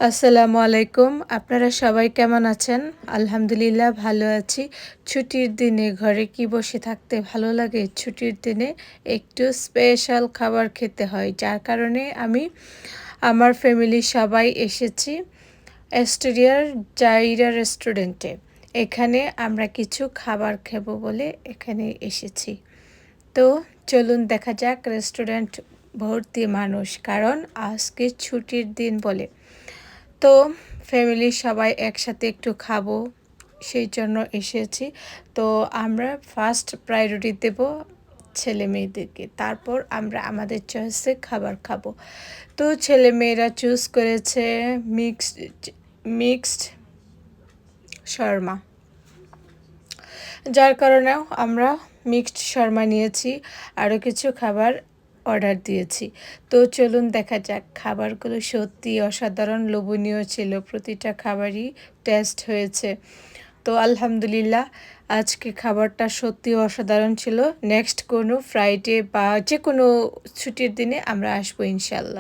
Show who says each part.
Speaker 1: আসসালামু আলাইকুম। আপনারা সবাই কেমন আছেন? আলহামদুলিল্লাহ ভালো আছি। ছুটির দিনে ঘরে কি বসে থাকতে ভালো লাগে? ছুটির দিনে একটু স্পেশাল খাবার খেতে হয়। যার কারণে আমি আমার ফ্যামিলির সবাই এসেছি অস্ট্রেলিয়ার জাইরা রেস্টুরেন্টে। এখানে আমরা কিছু খাবার খাবো বলে এখানে এসেছি। তো চলুন দেখা যাক, রেস্টুরেন্ট ভর্তি মানুষ, কারণ আজকে ছুটির দিন বলে। তো ফ্যামিলির সবাই একসাথে একটু খাবো, সেই জন্য এসেছি। তো আমরা ফার্স্ট প্রায়োরিটি দেব ছেলে মেয়েদেরকে, তারপর আমরা আমাদের চয়েসে খাবার খাবো। তো ছেলে মেয়েরা চুজ করেছে মিক্সড শর্মা, যার কারণেও আমরা মিক্সড শর্মা নিয়েছি, আরও কিছু খাবার অর্ডার দিয়েছি। তো চলুন দেখা যাক, খাবারগুলো সত্যি অসাধারণ লোভনীয় ছিল, প্রতিটা খাবারই টেস্ট হয়েছে। তো আলহামদুলিল্লাহ, আজকে খাবারটা সত্যি অসাধারণ ছিল। নেক্সট কোনো ফ্রাইডে বা যে কোনো ছুটির দিনে আমরা আসবো ইনশাল্লাহ।